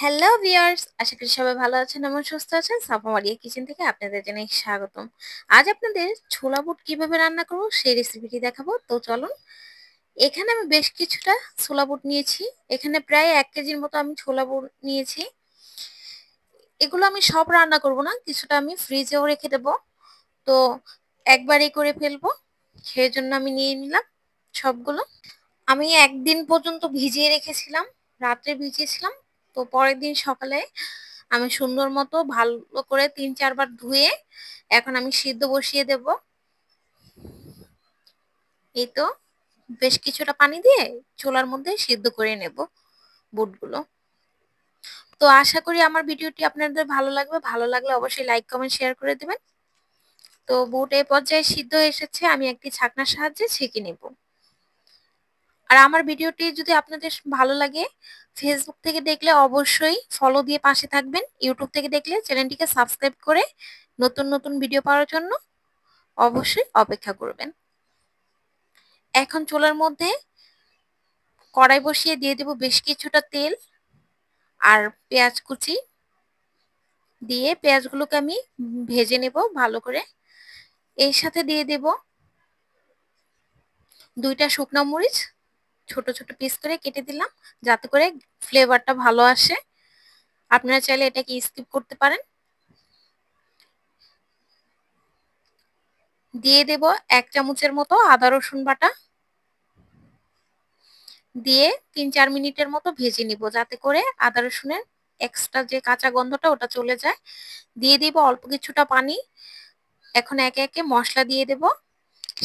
Hello viewers, আশা করি সবাই ভালো আছেন এবং সুস্থ আছেন। সাফা মারিয়া কিচেন থেকে আপনাদের জানাই স্বাগতম। আজ আপনাদের ছোলা বুট কিভাবে রান্না করব সেই রেসিপিটি দেখাবো। তো চলুন। এখানে আমি বেশ কিছুটা ছোলা বুট নিয়েছি। এখানে প্রায় 1 কেজির মতো আমি ছোলা বুট নিয়েছি। এগুলো আমি সব রান্না করব না, কিছুটা আমি ফ্রিজেও রেখে দেব। তো একবারেই করে ফেলবো, সেজন্য আমি নিয়ে নিলাম সবগুলো। আমি একদিন পর্যন্ত ভিজিয়ে রেখেছিলাম, রাত্রে ভিজিয়েছিলাম। তো পরের দিন সকালে আমি সুন্দর মতো ভালো করে 3-4 বার ধুয়ে এখন আমি সিদ্ধ বসিয়ে দেব। এই তো বেশ কিছুটা পানি দিয়ে চুলার মধ্যে সিদ্ধ করে নেব বুটগুলো। তো আশা করি আমার ভিডিওটি আপনাদের ভালো লাগবে। ভালো লাগলে অবশ্যই লাইক কমেন্ট শেয়ার করে দিবেন। তো বুট এই পর্যায়ে সিদ্ধ হয়ে এসেছে, আমি একটি ছাকনার সাহায্যে ছেঁকে নেব। আর আমার ভিডিওটি যদি আপনাদের ভালো লাগে, ফেসবুক থেকে দেখলে অবশ্যই ফলো দিয়ে পাশে থাকবেন। ইউটিউব থেকে দেখলে চ্যানেলটিকে সাবস্ক্রাইব করে নতুন নতুন ভিডিও পাওয়ার জন্য অবশ্যই অপেক্ষা করবেন। এখন চুলার মধ্যে কড়াই বসিয়ে দিয়ে দেব বেশ কিছুটা তেল আর পেঁয়াজ কুচি দিয়ে পেঁয়াজগুলোকে আমি ভেজে নেব ভালো করে। এর সাথে দিয়ে দেব 2টা শুকনো মরিচ, ছোট ছোট পিস করে কেটে দিলাম যাতে করে ফ্লেভারটা ভালো আসে। আপনারা চাইলে এটাকে স্কিপ করতে পারেন। দিয়ে দেব 1 চামচের মতো আদা রসুন বাটা, দিয়ে 3-4 মিনিটের মতো ভেজে নিব যাতে করে আদা রসুনের এক্সট্রা যে কাঁচা গন্ধটা ওটা চলে যায়। দিয়ে দিব অল্প কিছুটা পানি। এখন একে একে মশলা দিয়ে দেব।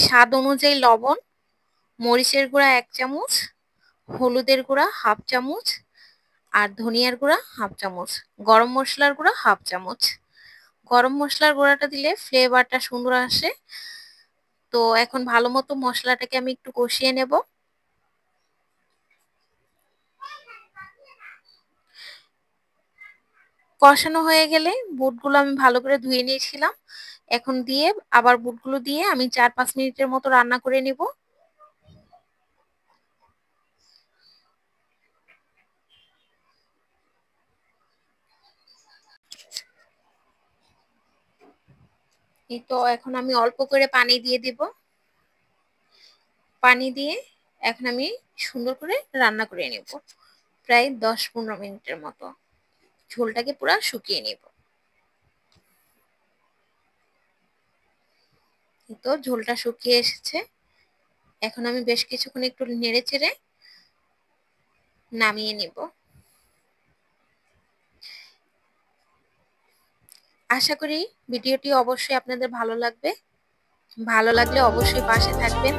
স্বাদ অনুযায়ী লবণ, মরিচের গুঁড়া 1 চামচ, হলুদের গুঁড়া 1/2 চামচ, আর ধনিয়ার গুঁড়া 1/2 চামচ, গরম মশলার গুঁড়া 1/2 চামচ। গরম মশলার গুঁড়াটা দিলে ফ্লেভারটা সুন্দর আসে। তো এখন ভালো মতো মশলাটাকে আমি একটু কষিয়ে নেব। কষানো হয়ে গেলে বুটগুলো আমি ভালো করে ধুয়ে নিয়েছিলাম, এখন দিয়ে আবার বুটগুলো দিয়ে আমি 4-5 মিনিটের মতো রান্না করে নিব। এই তো এখন আমি অল্প করে পানি দিয়ে দিব। পানি দিয়ে এখন আমি সুন্দর করে রান্না করে নেব প্রায় 10-15 মিনিটের মতো। ঝোলটাকে পুরো শুকিয়ে নেব। এই তো ঝোলটা শুকিয়ে এসেছে। এখন আমি বেশ কিছুক্ষণ একটু নেড়ে চেড়ে নামিয়ে নিব। আশা করি ভিডিওটি অবশ্যই আপনাদের ভালো লাগবে। ভালো লাগলে অবশ্যই পাশে থাকবেন।